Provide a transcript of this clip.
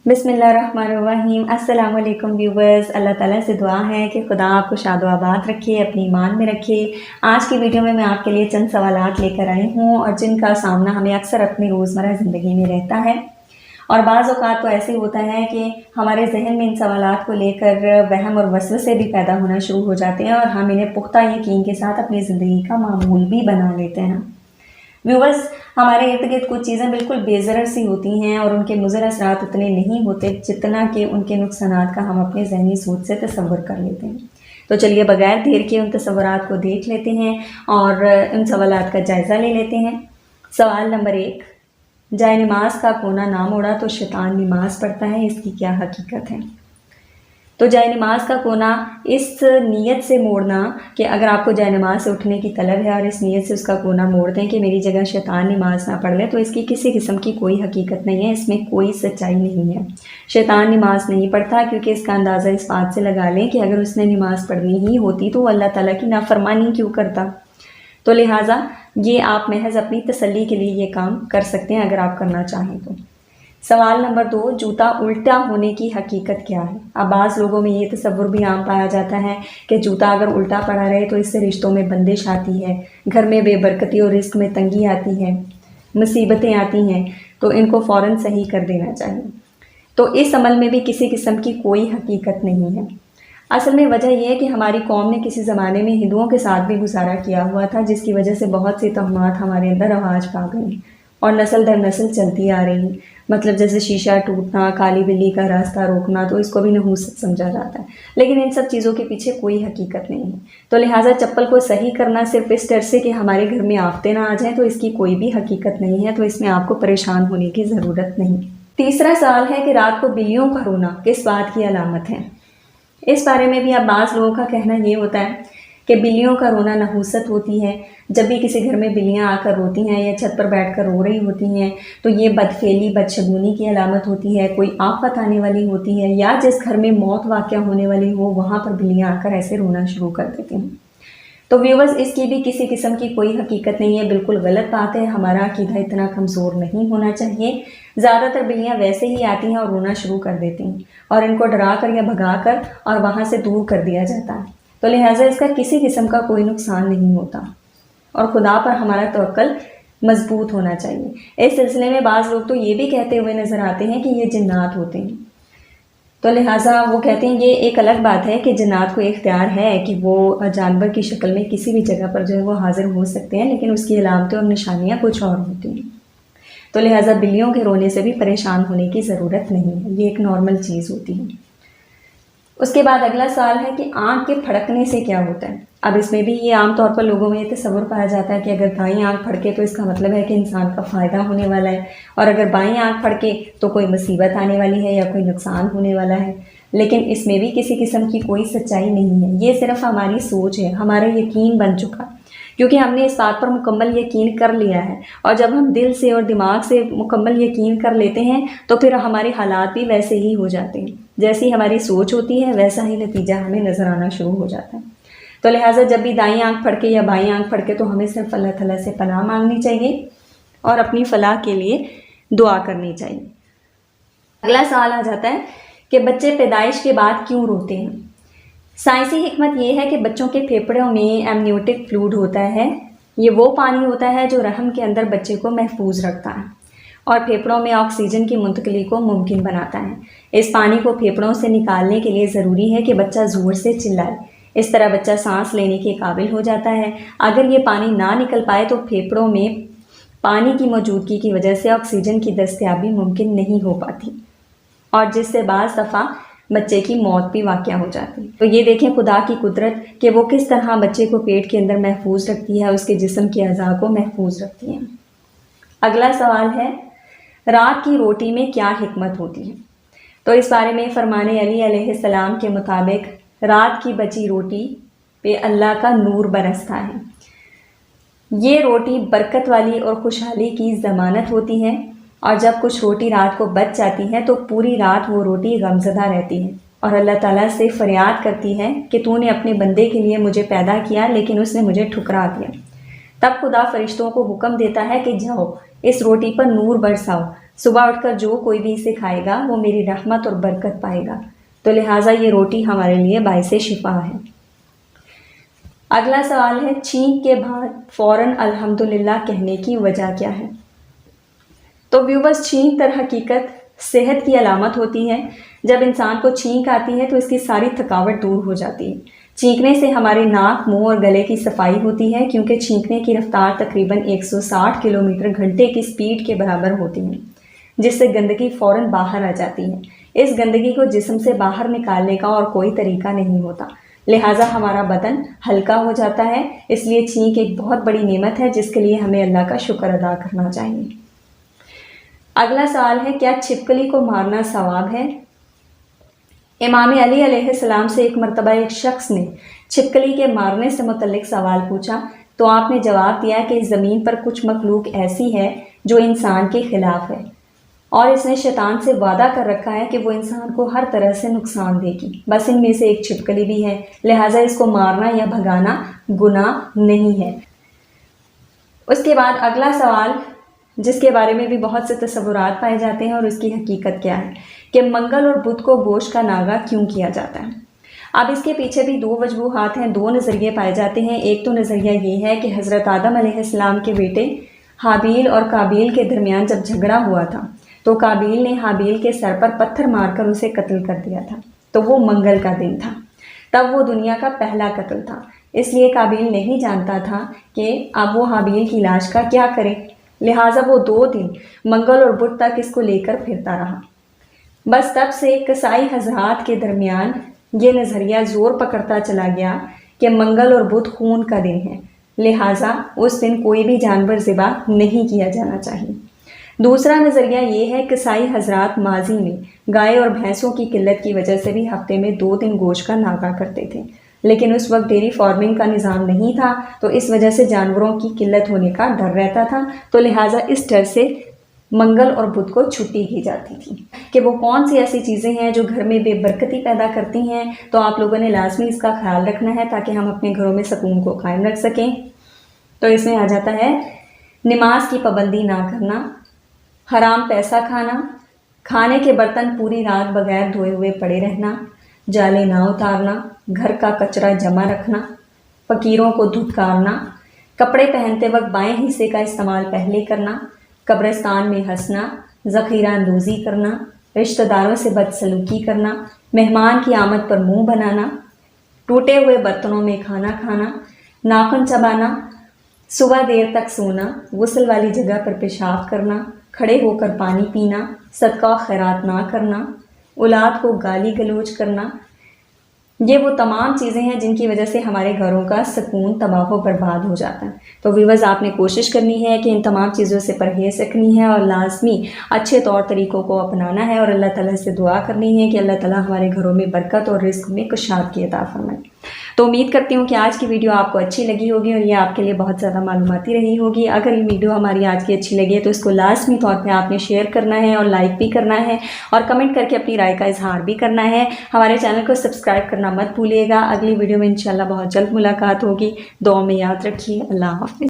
बिस्मिल्लाहिर्रहमानिर्रहीम। अस्सलाम वालेकुम व्यूवर्स। अल्लाह ताला से दुआ है कि खुदा आपको शाद आबाद रखे, अपनी ईमान में रखे। आज की वीडियो में मैं आपके लिए चंद सवालात लेकर आई हूँ और जिनका सामना हमें अक्सर अपनी रोज़मर्रा ज़िंदगी में रहता है और बाज़ औक़ात तो ऐसे होता है कि हमारे जहन में इन सवालात को लेकर वहम और वसवसे भी पैदा होना शुरू हो जाते हैं और हम इन्हें पुख्ता यकीन के साथ अपनी ज़िंदगी का मामूल भी बना लेते हैं। व्यूवर्स, हमारे इर्द गिर्द कुछ चीज़ें बिल्कुल बेज़रर सी होती हैं और उनके मुज़र असरात उतने नहीं होते जितना कि उनके नुकसानात का हम अपने ज़हनी सोच से तसव्वुर कर लेते हैं। तो चलिए बगैर देर के उन तसव्वुरात को देख लेते हैं और उन सवालात का जायज़ा ले लेते हैं। सवाल नंबर 1, जाए नमाज का कोना ना मोड़ा तो शैतान नमाज पढ़ता है, इसकी क्या हकीकत है? तो जाए नमाज का कोना इस नीयत से मोड़ना कि अगर आपको जाए नमाज से उठने की तलब है और इस नीयत से उसका कोना मोड़ दें कि मेरी जगह शैतान नमाज ना पढ़ ले, तो इसकी किसी किस्म की कोई हकीकत नहीं है, इसमें कोई सच्चाई नहीं है। शैतान नमाज नहीं पढ़ता क्योंकि इसका अंदाज़ा इस बात से लगा लें कि अगर उसने नमाज पढ़नी ही होती तो अल्लाह ताला की नाफरमानी क्यों करता। तो लिहाजा ये आप महज अपनी तसल्ली के लिए ये काम कर सकते हैं अगर आप करना चाहें तो। सवाल नंबर 2, जूता उल्टा होने की हकीकत क्या है? अब बाज़ लोगों में ये तसव्वुर भी आम पाया जाता है कि जूता अगर उल्टा पड़ा रहे तो इससे रिश्तों में बंदिश आती है, घर में बेबरकती और रिस्क में तंगी आती है, मुसीबतें आती हैं, तो इनको फ़ौरन सही कर देना चाहिए। तो इस अमल में भी किसी किस्म की कोई हकीकत नहीं है। असल में वजह यह है कि हमारी कौम ने किसी ज़माने में हिंदुओं के साथ भी गुजारा किया हुआ था, जिसकी वजह से बहुत सी तोहमात हमारे अंदर रवाज पा गई और नस्ल दर नस्ल चलती आ रही। मतलब जैसे शीशा टूटना, काली बिल्ली का रास्ता रोकना, तो इसको भी नहूसत समझा जाता है, लेकिन इन सब चीज़ों के पीछे कोई हकीकत नहीं है। तो लिहाजा चप्पल को सही करना सिर्फ इस डर से कि हमारे घर में आफतें ना आ जाएं, तो इसकी कोई भी हकीकत नहीं है, तो इसमें आपको परेशान होने की ज़रूरत नहीं। तीसरा सवाल है कि रात को बिल्लियों का रोना किस बात की अलामत है? इस बारे में भी अब बाज़ लोगों का कहना ये होता है कि बिल्लियों का रोना नहूसत होती है। जब भी किसी घर में बिल्लियाँ आकर रोती हैं या छत पर बैठकर रो रही होती हैं तो ये बदफेली बदशगुनी की अलामत होती है, कोई आफत आने वाली होती है या जिस घर में मौत वाक़या होने वाली हो वहाँ पर बिल्लियाँ आकर ऐसे रोना शुरू कर देती हैं। तो व्यूवर्स, इसकी भी किसी किस्म की कोई हकीकत नहीं है, बिल्कुल गलत बात है। हमारा अकीदा इतना कमज़ोर नहीं होना चाहिए। ज़्यादातर बिल्लियाँ वैसे ही आती हैं और रोना शुरू कर देती हैं और इनको डरा कर या भगा कर और वहाँ से दूर कर दिया जाता है। तो लिहाजा इसका किसी किस्म का कोई नुकसान नहीं होता और खुदा पर हमारा तवक्कल मजबूत होना चाहिए। इस सिलसिले में बाज़ लोग तो ये भी कहते हुए नज़र आते हैं कि ये जिन्नात होते हैं। तो लिहाजा वो कहते हैं ये एक अलग बात है कि जिन्नात को इख्तियार है कि वो जानवर की शक्ल में किसी भी जगह पर जो है वो हाजिर हो सकते हैं, लेकिन उसकी अलामतें और निशानियाँ कुछ और होती हैं। तो लिहाजा बिल्लियों के रोने से भी परेशान होने की ज़रूरत नहीं है, ये एक नॉर्मल चीज़ होती है। उसके बाद अगला सवाल है कि आँख के फड़कने से क्या होता है? अब इसमें भी ये आम तौर पर लोगों में ये तसव्वुर पाया जाता है कि अगर दाईं आँख फड़के तो इसका मतलब है कि इंसान का फ़ायदा होने वाला है और अगर बाईं आँख फड़के तो कोई मुसीबत आने वाली है या कोई नुकसान होने वाला है। लेकिन इसमें भी किसी किस्म की कोई सच्चाई नहीं है, ये सिर्फ हमारी सोच है, हमारा यकीन बन चुका, क्योंकि हमने इस बात पर मुकम्मल यकीन कर लिया है और जब हम दिल से और दिमाग से मुकम्मल यकीन कर लेते हैं तो फिर हमारे हालात भी वैसे ही हो जाते हैं। जैसी हमारी सोच होती है वैसा ही नतीजा हमें नज़र आना शुरू हो जाता है। तो लिहाजा जब भी दाईं आँख फड़के या बाईं आँख फड़के तो हमें सिर्फ अल्लाह ताला से पनाह मांगनी चाहिए और अपनी फलाह के लिए दुआ करनी चाहिए। अगला सवाल आ जाता है कि बच्चे पैदाइश के बाद क्यों रोते हैं? साइंसी हिकमत ये है कि बच्चों के फेफड़ों में एमनियोटिक फ्लूइड होता है। ये वो पानी होता है जो रहम के अंदर बच्चे को महफूज रखता है और फेफड़ों में ऑक्सीजन की मुंतकिली को मुमकिन बनाता है। इस पानी को फेफड़ों से निकालने के लिए ज़रूरी है कि बच्चा ज़ोर से चिल्लाए, इस तरह बच्चा सांस लेने के काबिल हो जाता है। अगर ये पानी ना निकल पाए तो फेफड़ों में पानी की मौजूदगी की वजह से ऑक्सीजन की दस्तयाबी मुमकिन नहीं हो पाती और जिससे बाज़ दफ़ा बच्चे की मौत भी वाक़या हो जाती है। तो ये देखें खुदा की कुदरत कि वो किस तरह बच्चे को पेट के अंदर महफूज रखती है, उसके जिस्म के अज़ा को महफूज रखती है। अगला सवाल है, रात की रोटी में क्या हिकमत होती है? तो इस बारे में फरमाने अली अलैहिस्सलाम के मुताबिक रात की बची रोटी पे अल्लाह का नूर बरसता है। ये रोटी बरकत वाली और खुशहाली की ज़मानत होती है और जब कुछ रोटी रात को बच जाती है तो पूरी रात वो रोटी गमज़दा रहती है और अल्लाह ताला से फरियाद करती है कि तूने अपने बंदे के लिए मुझे पैदा किया लेकिन उसने मुझे ठुकरा दिया। तब खुदा फरिश्तों को हुक्म देता है कि जाओ इस रोटी पर नूर बरसाओ صبح اٹھ کر جو کوئی بھی اسے کھائے گا وہ میری رحمت اور برکت پائے گا، تو لہٰذا یہ روٹی ہمارے لیے باعث شفا ہے۔ اگلا سوال ہے، چھینک کے بعد فوراً الحمدللہ کہنے کی وجہ کیا ہے؟ تو ویورز، چھینک در حقیقت صحت کی علامت ہوتی ہے۔ جب انسان کو چھینک آتی ہے تو اس کی ساری تھکاوٹ دور ہو جاتی ہے۔ چھینکنے سے ہمارے ناک، منہ اور گلے کی صفائی ہوتی ہے، کیونکہ چھینکنے کی رفتار تقریباً 160 کلومیٹر گھنٹے کی سپیڈ کے برابر ہوتی ہے، جس سے گندگی فوراً باہر آ جاتی ہے۔ اس گندگی کو جسم سے باہر نکالنے کا اور کوئی طریقہ نہیں ہوتا، لہٰذا ہمارا بدن ہلکا ہو جاتا ہے۔ اس لیے چھینک ایک بہت بڑی نعمت ہے جس کے لیے ہمیں اللہ کا شکر ادا کرنا چاہیے۔ اگلا سوال ہے، کیا چھپکلی کو مارنا ثواب ہے؟ امام علی علیہ السلام سے ایک مرتبہ ایک شخص نے چھپکلی کے مارنے سے متعلق سوال پوچھا تو آپ نے جواب دیا کہ زمین پر کچھ مخلوق ایسی ہے جو انسان کے خلاف ہے، اور اس نے شیطان سے وعدہ کر رکھا ہے کہ وہ انسان کو ہر طرح سے نقصان دے گی، بس ان میں سے ایک چھپکلی بھی ہے، لہٰذا اس کو مارنا یا بھگانا گناہ نہیں ہے۔ اس کے بعد اگلا سوال، جس کے بارے میں بھی بہت سے تصورات پائے جاتے ہیں اور اس کی حقیقت کیا ہے، کہ منگل اور بدھ کو گوشت کا ناغہ کیوں کیا جاتا ہے؟ اب اس کے پیچھے بھی دو وجوہات ہیں، دو نظریے پائے جاتے ہیں۔ ایک تو نظریہ یہ ہے کہ حضرت آدم علیہ السلام کے بیٹے حابیل اور قابیل کے درمیان جب جھگڑا ہوا تھا تو قابیل نے حابیل کے سر پر پتھر مار کر اسے قتل کر دیا تھا، تو وہ منگل کا دن تھا، تب وہ دنیا کا پہلا قتل تھا۔ اس لیے قابیل نہیں جانتا تھا کہ اب وہ حابیل کی لاش کا کیا کرے، لہٰذا وہ 2 دن منگل اور بدھ تک اس کو لے کر پھرتا رہا۔ بس تب سے قصائی حضرات کے درمیان یہ نظریہ زور پکڑتا چلا گیا کہ منگل اور بدھ خون کا دن ہے، لہٰذا اس دن کوئی بھی جانور ذبح نہیں کیا جانا چاہیے۔ دوسرا نظریہ یہ ہے کہ قصائی حضرات ماضی میں گائے اور بھینسوں کی قلت کی وجہ سے بھی ہفتے میں 2 دن گوشت کا ناغہ کرتے تھے، لیکن اس وقت ڈیری فارمنگ کا نظام نہیں تھا، تو اس وجہ سے جانوروں کی قلت ہونے کا ڈر رہتا تھا، تو لہٰذا اس ڈر سے منگل اور بدھ کو چھٹی کی جاتی تھی۔ کہ وہ کون سی ایسی چیزیں ہیں جو گھر میں بے برکتی پیدا کرتی ہیں، تو آپ لوگوں نے لازمی اس کا خیال رکھنا ہے تاکہ ہم اپنے گھروں میں سکون کو قائم رکھ سکیں۔ تو اس میں آ جاتا ہے، نماز کی پابندی نہ کرنا، حرام پیسہ کھانا، کھانے کے برتن پوری رات بغیر دھوئے ہوئے پڑے رہنا، جالے نہ اتارنا، گھر کا کچرا جمع رکھنا، فقیروں کو دھتکارنا، کپڑے پہنتے وقت بائیں حصے کا استعمال پہلے کرنا، قبرستان میں ہنسنا، ذخیرہ اندوزی کرنا، رشتہ داروں سے بدسلوکی کرنا، مہمان کی آمد پر منہ بنانا، ٹوٹے ہوئے برتنوں میں کھانا کھانا، ناخن چبانا، صبح دیر تک سونا، غسل والی جگہ پر پیشاب کرنا، کھڑے ہو کر پانی پینا، صدقہ و خیرات نہ کرنا، اولاد کو گالی گلوچ کرنا، یہ وہ تمام چیزیں ہیں جن کی وجہ سے ہمارے گھروں کا سکون تباہ و برباد ہو جاتا ہے۔ تو ویورز، آپ نے کوشش کرنی ہے کہ ان تمام چیزوں سے پرہیز رکھنی ہے اور لازمی اچھے طور طریقوں کو اپنانا ہے، اور اللہ تعالیٰ سے دعا کرنی ہے کہ اللہ تعالیٰ ہمارے گھروں میں برکت اور رزق میں کشادگی عطا فرمائے۔ تو امید کرتی ہوں کہ آج کی ویڈیو آپ کو اچھی لگی ہوگی اور یہ آپ کے لیے بہت زیادہ معلوماتی رہی ہوگی۔ اگر یہ ویڈیو ہماری آج کی اچھی لگی ہے تو اس کو لازمی طور پہ آپ نے شیئر کرنا ہے اور لائک بھی کرنا ہے، اور کمنٹ کر کے اپنی رائے کا اظہار بھی کرنا ہے۔ ہمارے چینل کو سبسکرائب کرنا مت بھولیے گا۔ اگلی ویڈیو میں انشاءاللہ بہت جلد ملاقات ہوگی۔ دعا میں یاد رکھیے۔ اللہ حافظ۔